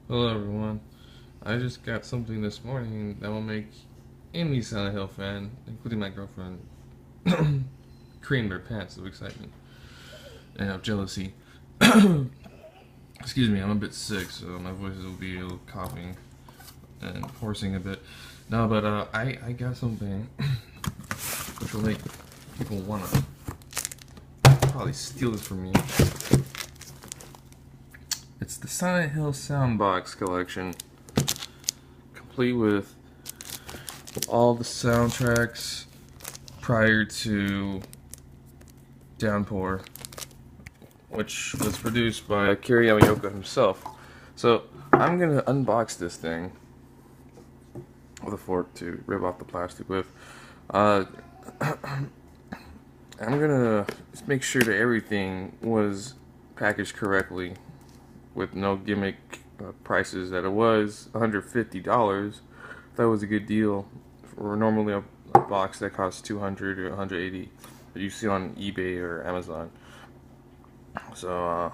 Hello everyone. I just got something this morning that will make any Silent Hill fan, including my girlfriend, cream their pants of excitement and of jealousy. Excuse me, I'm a bit sick, so my voice will be a little coughing and hoarsing a bit. No, but I got something which will make people wanna probably steal this from me. It's the Silent Hill Soundbox collection, complete with all the soundtracks prior to Downpour, which was produced by Akira Yamaoka himself. So I'm gonna unbox this thing with a fork to rip off the plastic with. I'm gonna just make sure that everything was packaged correctly with no gimmick prices, that it was $150. That was a good deal for normally a box that costs $200 or $180 that you see on eBay or Amazon. So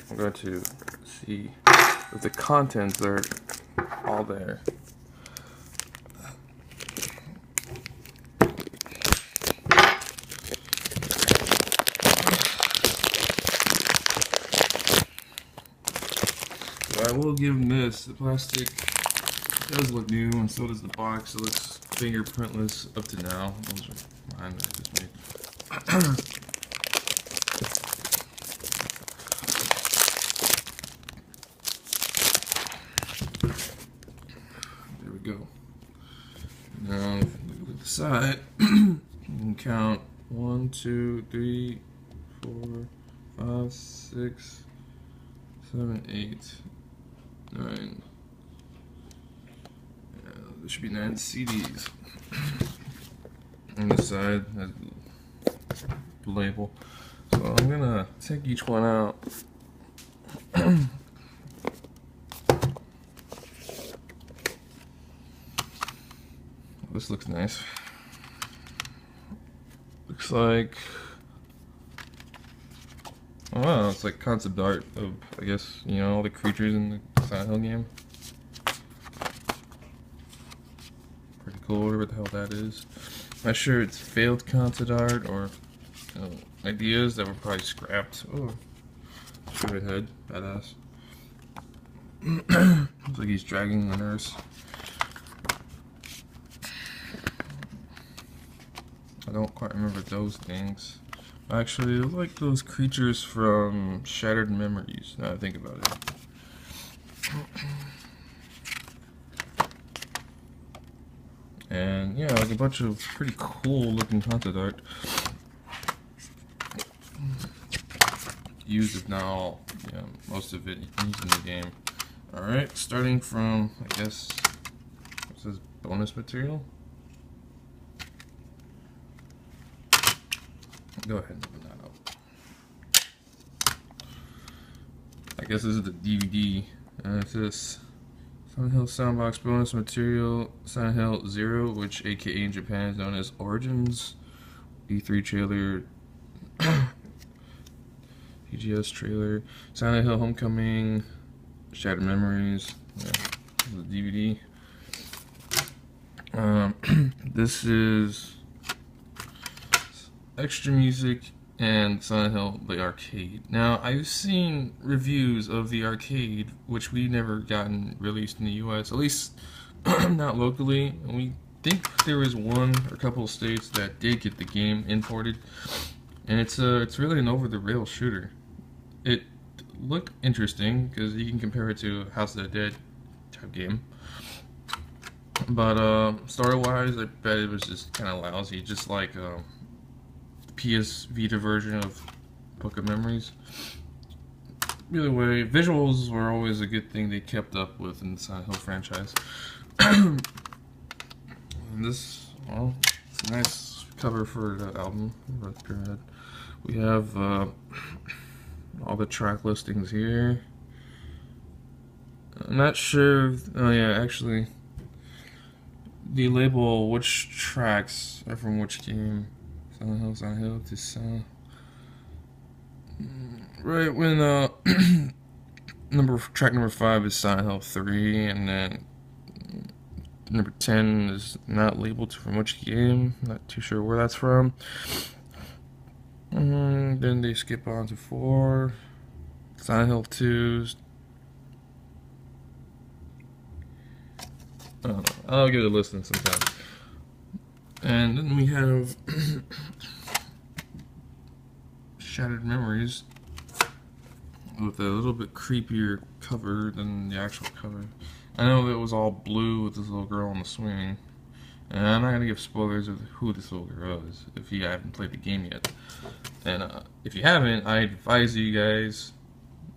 I'm going to see if the contents are all there. So I will give them this. The plastic does look new, and so does the box. It looks fingerprintless up to now. Those are mine that I just made. There we go. Now, if you look at the side, you can count 1, 2, 3, 4, 5, 6, 7, 8, 9. There should be 9 CDs. On the side has the label. So I'm gonna take each one out. This looks nice. Looks like, oh wow, it's like concept art of, I guess, you know, all the creatures in the Silent Hill game. Pretty cool, whatever the hell that is. Not sure it's failed concept art or ideas that were probably scrapped. Oh, straight head, badass. Looks like he's dragging the nurse. I don't quite remember those things. Actually, it was like those creatures from Shattered Memories, now I think about it. And yeah, like a bunch of pretty cool looking concept art. Used, if not all, yeah, most of it used in the game. Alright, starting from, I guess, it says bonus material. Go ahead and open that up. I guess this is the DVD. It says Silent Hill Soundbox bonus material, Silent Hill 0, which aka in Japan is known as Origins, E3 trailer, PGS trailer, Silent Hill Homecoming, Shattered Memories, yeah, the DVD. This is extra music and Silent Hill the arcade. Now, I've seen reviews of the arcade, which we never gotten released in the US, at least not locally. And we think there was one or a couple of states that did get the game imported, and it's really an over-the-rail shooter. It looked interesting because you can compare it to House of the Dead type game. But story-wise, I bet it was just kind of lousy, just like PS Vita version of Book of Memories. Either way, visuals were always a good thing they kept up with in the Silent Hill franchise. And this, well, it's a nice cover for the album, Red Pyramid. We have all the track listings here. I'm not sure if, oh yeah, actually, the label which tracks are from which game. Silent Hill to Right when Track number 5 is Silent Hill 3, and then number 10 is not labeled from which game. Not too sure where that's from. Then they skip on to 4. Silent Hill 2's. I don't know. I'll give it a listen sometime. And then we have Shattered Memories with a little bit creepier cover than the actual cover. I know it was all blue with this little girl on the swing. And I'm not going to give spoilers of who this little girl is if you haven't played the game yet. And if you haven't, I advise you guys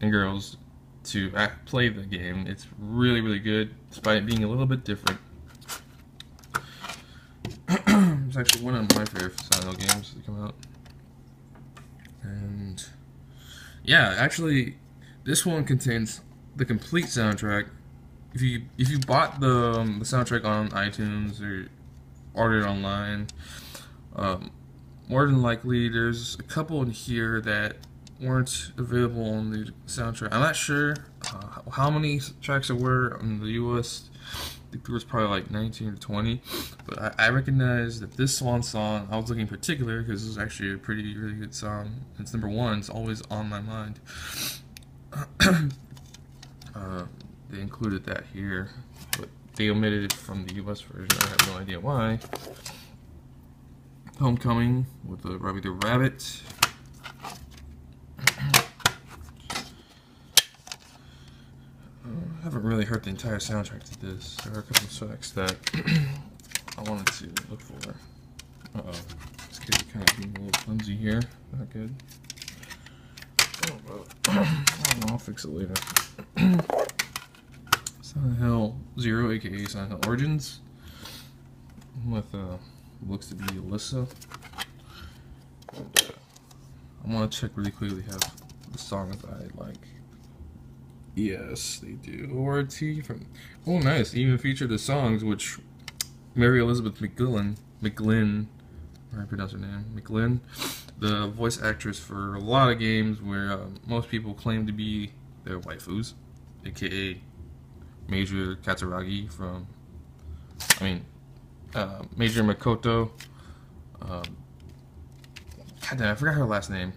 and girls to play the game. It's really, really good, despite it being a little bit different. It's actually one of my favorite Silent Hill games that come out. And yeah, actually, this one contains the complete soundtrack. If you bought the soundtrack on iTunes or ordered it online, more than likely there's a couple in here that weren't available on the soundtrack. I'm not sure how many tracks there were on the US. I think there was probably like 19 or 20, but I recognize that this one song I was looking in particular because this is actually a really good song. It's number 1. It's always on my mind. They included that here, but they omitted it from the US version. I have no idea why. Homecoming with the Robbie the Rabbit. I haven't really heard the entire soundtrack to this. There are a couple of tracks that I wanted to look for. Uh-oh. This kid's kind of being a little clumsy here. Not good. Oh, well. I don't know, I'll fix it later. Silent Hill 0, aka Silent Hill Origins. With, looks to be Alyssa. And, I want to check really quickly have the songs I like. Yes, they do. ORT from. Oh, nice. Even featured the songs which Mary Elizabeth McGlynn, or I pronounce her name, McGlynn, the voice actress for a lot of games where most people claim to be their waifus, aka Major Katsuragi from. Major Makoto. God damn, I forgot her last name.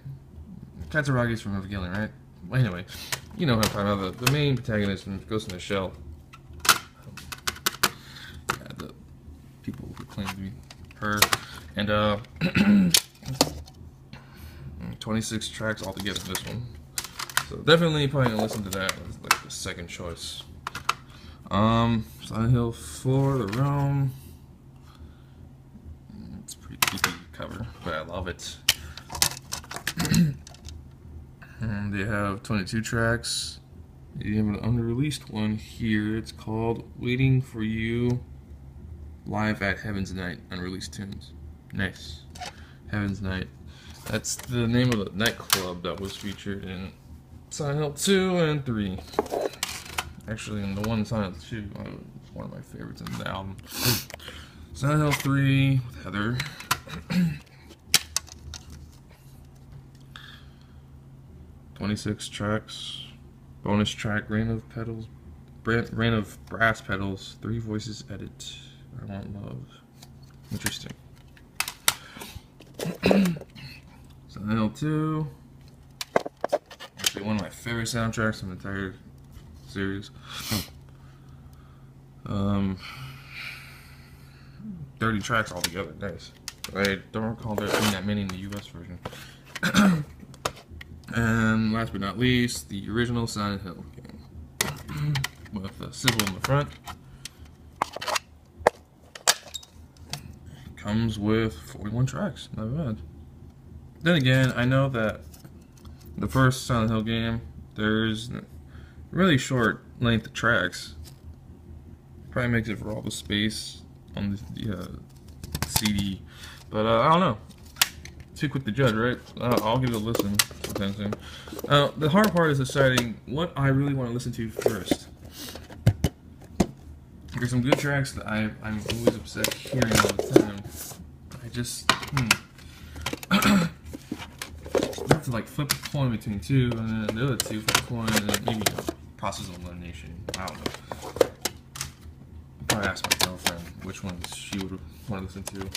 Katsuragi's from Evangelion, right? Well, anyway, you know what I'm talking about. The main protagonist from Ghost in the Shell. Yeah, the people who claim to be her. And 26 tracks altogether in this one. So definitely probably gonna listen to that as like the second choice. Silent Hill 4, The Realm. It's a pretty creepy cover, but I love it. And they have 22 tracks. They have an unreleased one here. It's called Waiting for You Live at Heaven's Night. Unreleased tunes. Nice. Heaven's Night. That's the name of the nightclub that was featured in Silent Hill 2 and 3. Actually, in the one Silent Hill 2, it's one of my favorites in the album. Silent Hill 3 with Heather. 26 tracks. Bonus track, Rain of Brass Pedals. 3 voices edit. I Want Love. Interesting. Silent Hill 2. Actually, one of my favorite soundtracks in the entire series. 30 tracks altogether. Nice. I don't recall there being that many in the US version. And last but not least, the original Silent Hill game. With a symbol in the front. Comes with 41 tracks. Not bad. Then again, I know that the first Silent Hill game, there's really short length of tracks. Probably makes it for all the space on the CD. But I don't know. Too quick to judge, right? I'll give it a listen sometime soon. The hard part is deciding what I really want to listen to first. There's some good tracks that I'm always upset hearing all the time. I just I have to like flip a coin between two, and then the other two flip a coin, and then maybe process elimination. I don't know. I'll probably ask my girlfriend which ones she would want to listen to.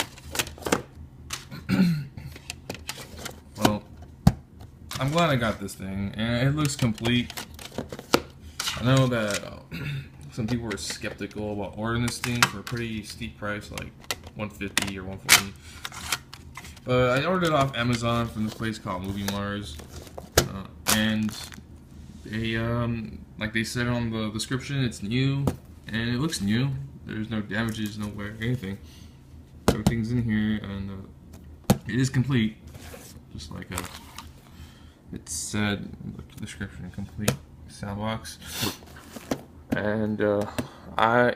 Well, I'm glad I got this thing, and it looks complete. I know that some people were skeptical about ordering this thing for a pretty steep price, like $150 or $140. But I ordered it off Amazon from this place called Movie Mars, and they, like they said on the description, it's new, and it looks new. There's no damages, no wear, anything. Everything's in here, and it is complete, just like it said in the description, complete Soundbox. And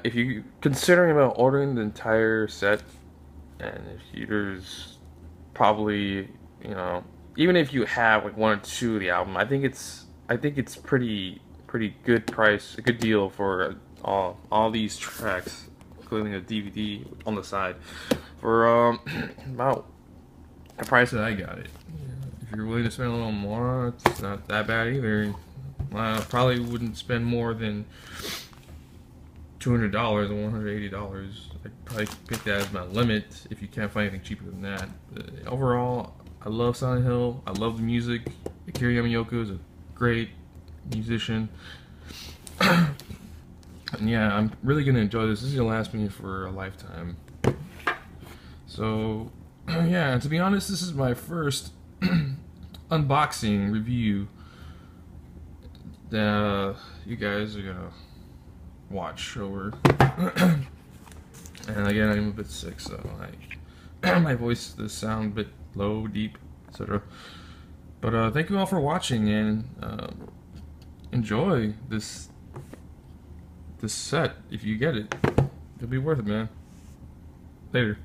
if you're considering about ordering the entire set, and if there's probably, you know, even if you have like one or two of the album, I think it's pretty good price, a good deal for all these tracks, including a DVD on the side, for about the price that I got it. If you're willing to spend a little more, it's not that bad either. I probably wouldn't spend more than $200 or $180. I'd probably pick that as my limit if you can't find anything cheaper than that. But overall, I love Silent Hill. I love the music. Akira Yamaoka is a great musician. And yeah, I'm really gonna enjoy this. This is gonna last me for a lifetime. So yeah, to be honest, this is my first unboxing review that you guys are gonna watch over. And again, I'm a bit sick, so my voice does sound a bit low, deep, etc. But thank you all for watching, and enjoy this set if you get it. It'll be worth it, man. Later.